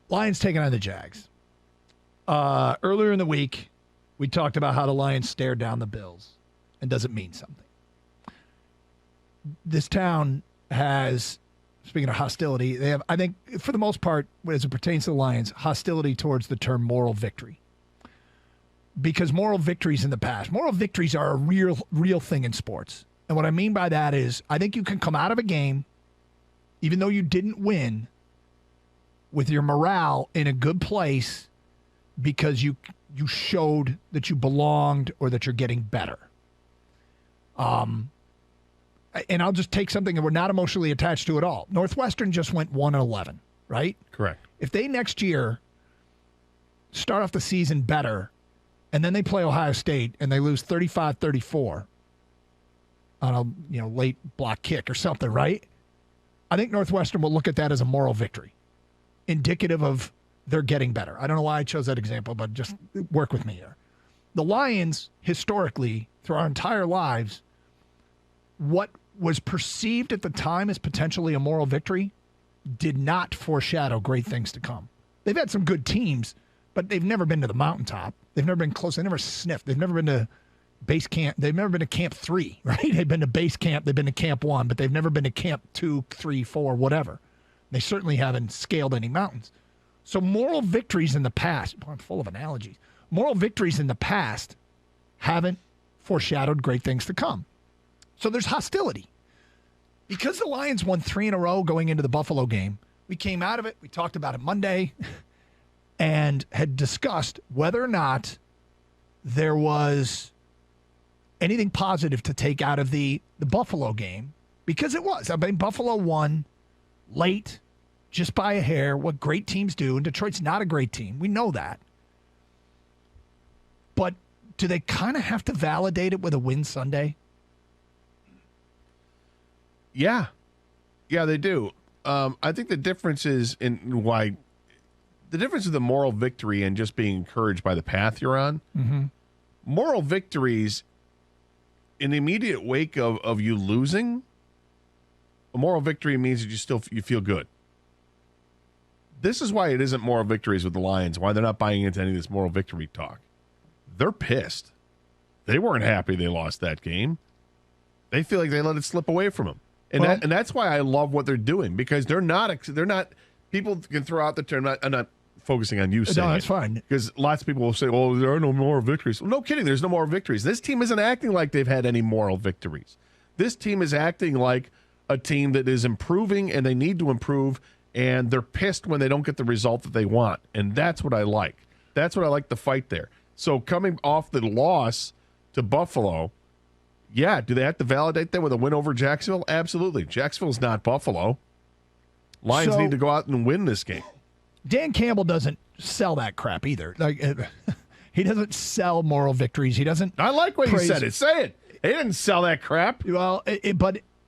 Lions taking on the Jags. Earlier in the week, we talked about how the Lions stared down the Bills. And does it mean something? This town has, speaking of hostility, they have, I think, for the most part, as it pertains to the Lions, hostility towards the term moral victory. Because moral victories in the past, moral victories are a real thing in sports. And what I mean by that is, I think you can come out of a game, even though you didn't win, with your morale in a good place because you showed that you belonged or that you're getting better. And I'll just take something that we're not emotionally attached to at all. Northwestern just went 1-11, right? Correct. If they next year start off the season better and then they play Ohio State and they lose 35-34 on a late block kick or something, right? I think Northwestern will look at that as a moral victory, indicative of they're getting better. I don't know why I chose that example, but just work with me here. The Lions, historically, through our entire lives, what was perceived at the time as potentially a moral victory did not foreshadow great things to come. They've had some good teams, but they've never been to the mountaintop. They've never been close. They never sniffed. They've never been to base camp. They've never been to camp 3, right? They've been to base camp. They've been to camp 1, but they've never been to camp 2, 3, 4, whatever. They certainly haven't scaled any mountains. So moral victories in the past, boy, I'm full of analogies. Moral victories in the past haven't foreshadowed great things to come. So there's hostility. Because the Lions won 3 in a row going into the Buffalo game, we came out of it, we talked about it Monday, and had discussed whether or not there was anything positive to take out of the Buffalo game, because it was. I mean, Buffalo won late, just by a hair, what great teams do, and Detroit's not a great team. We know that. But do they kind of have to validate it with a win Sunday? Yeah, they do. I think the difference is in why the difference of the moral victory and just being encouraged by the path you're on. Mm-hmm. Moral victories in the immediate wake of you losing. A moral victory means that you feel good. This is why it isn't moral victories with the Lions. Why they're not buying into any of this moral victory talk. They're pissed. They weren't happy they lost that game. They feel like they let it slip away from them. And that's why I love what they're doing, because they're not people can throw out the term. I'm not focusing on you saying no, that's fine. Because lots of people will say, well, there are no moral victories. Well, no kidding, there's no moral victories. This team isn't acting like they've had any moral victories. This team is acting like a team that is improving, and they need to improve, and they're pissed when they don't get the result that they want. And that's what I like. That's what I like the fight there. So coming off the loss to Buffalo, yeah, do they have to validate that with a win over Jacksonville? Absolutely. Jacksonville's not Buffalo. Lions need to go out and win this game. Dan Campbell doesn't sell that crap either. Like he doesn't sell moral victories. He doesn't. I like what you said. It. Say it. He didn't sell that crap. Well,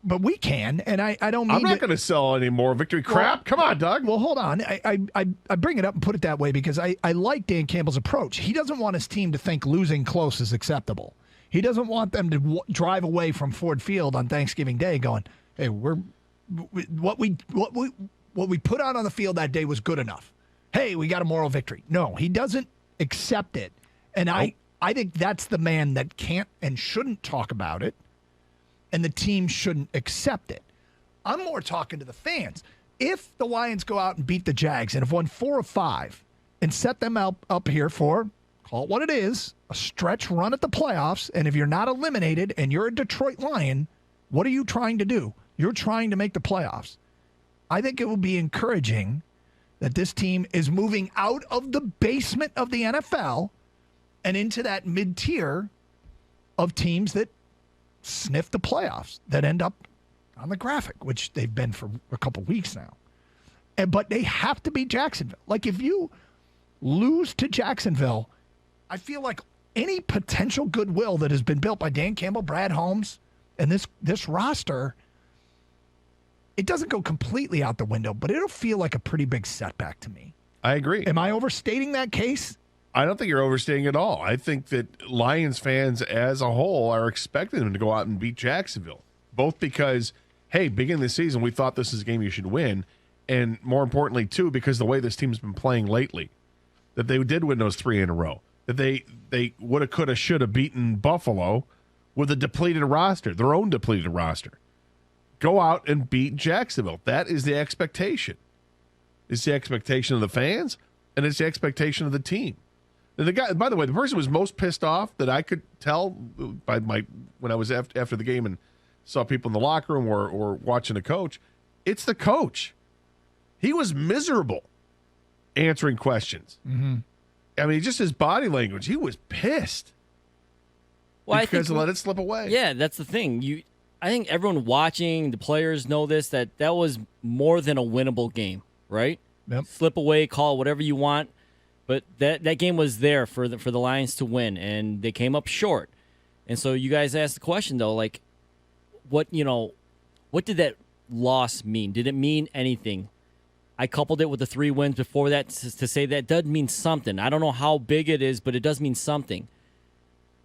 but we can, and I don't mean I'm not going to sell any more victory crap. Come on, Doug. Well, hold on. I bring it up and put it that way because I like Dan Campbell's approach. He doesn't want his team to think losing close is acceptable. He doesn't want them to drive away from Ford Field on Thanksgiving Day going, hey, what we put out on the field that day was good enough. Hey, we got a moral victory. No, he doesn't accept it. And I think that's the man that can't and shouldn't talk about it, and the team shouldn't accept it. I'm more talking to the fans. If the Lions go out and beat the Jags and have won 4 of 5 and set them up here for, call it what it is, a stretch run at the playoffs, and if you're not eliminated and you're a Detroit Lion, what are you trying to do? You're trying to make the playoffs. I think it will be encouraging that this team is moving out of the basement of the NFL and into that mid-tier of teams that sniff the playoffs, that end up on the graphic, which they've been for a couple weeks now. But they have to beat Jacksonville. Like, if you lose to Jacksonville, I feel like any potential goodwill that has been built by Dan Campbell, Brad Holmes, and this roster, it doesn't go completely out the window, but it'll feel like a pretty big setback to me. I agree. Am I overstating that case? I don't think you're overstating at all. I think that Lions fans as a whole are expecting them to go out and beat Jacksonville, both because, hey, beginning of the season, we thought this is a game you should win, And more importantly, too, because the way this team's been playing lately, that they did win those 3 in a row. That they woulda, coulda, shoulda beaten Buffalo with a depleted roster, their own depleted roster. Go out and beat Jacksonville. That is the expectation. It's the expectation of the fans, and it's the expectation of the team. And the guy, by the way, the person who was most pissed off that I could tell by when I was after the game and saw people in the locker room or watching the coach, it's the coach. He was miserable answering questions. Mm-hmm. I mean, just his body language. He was pissed because he let it slip away. Yeah, that's the thing. I think everyone watching, the players know this, that was more than a winnable game, right? Yep. Slip away, call it whatever you want. But that game was there for the Lions to win, and they came up short. And so you guys asked the question, though, like, what did that loss mean? Did it mean anything? I coupled it with the 3 wins before that to say that does mean something. I don't know how big it is, but it does mean something.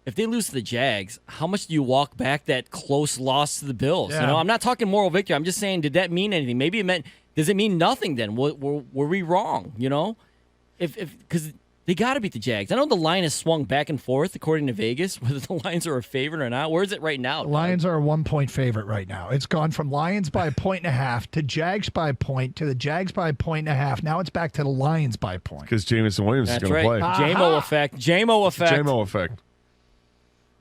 If they lose to the Jags, how much do you walk back that close loss to the Bills? Yeah. I'm not talking moral victory. I'm just saying, did that mean anything? Maybe it meant. Does it mean nothing then? Were we wrong? Because they got to beat the Jags. I know the line has swung back and forth according to Vegas, whether the Lions are a favorite or not. Where is it right now? The Lions are a 1-point favorite right now. It's gone from Lions by 1.5 to Jags by a point to the Jags by 1.5. Now it's back to the Lions by a point. Because Jameson Williams is going to play. JMO effect. JMO effect. JMO effect.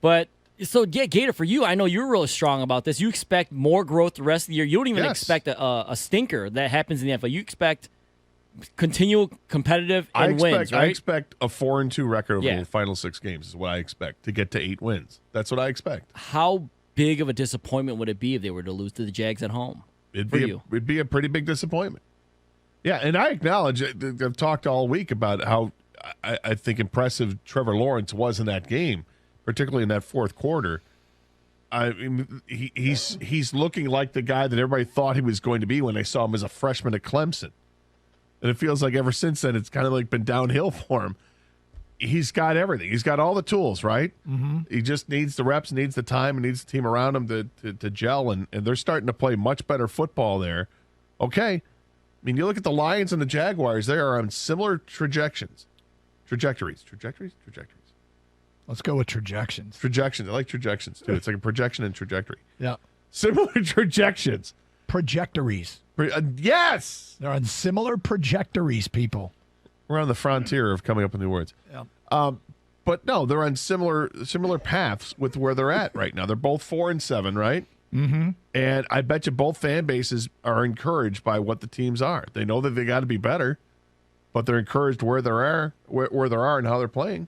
But so yeah, Gator, for you, I know you're really strong about this. You expect more growth the rest of the year. You don't even expect a stinker that happens in the NFL. You expect continual competitive and wins, right? I expect a 4-2 record over the final 6 games is what I expect to get to 8 wins. That's what I expect. How big of a disappointment would it be if they were to lose to the Jags at home? It'd be a pretty big disappointment. Yeah, and I acknowledge, I've talked all week about how I think Trevor Lawrence was in that game, particularly in that fourth quarter. I mean, he's looking like the guy that everybody thought he was going to be when they saw him as a freshman at Clemson. And it feels like ever since then, it's kind of like been downhill for him. He's got everything. He's got all the tools, right? Mm-hmm. He just needs the reps, needs the time, and needs the team around him to gel. And they're starting to play much better football there. Okay. I mean, you look at the Lions and the Jaguars, they are on similar trajectories. Trajectories. Let's go with trajections. Trajections. I like trajections, too. It's like a projection and trajectory. Yeah. Similar trajections. Trajectories. Yes! They're on similar trajectories, people. We're on the frontier of coming up with new words. Yeah. But no, they're on similar paths with where they're at right now. They're both 4-7, right? Mm-hmm. And I bet you both fan bases are encouraged by what the teams are. They know that they got to be better, but they're encouraged where they are and how they're playing.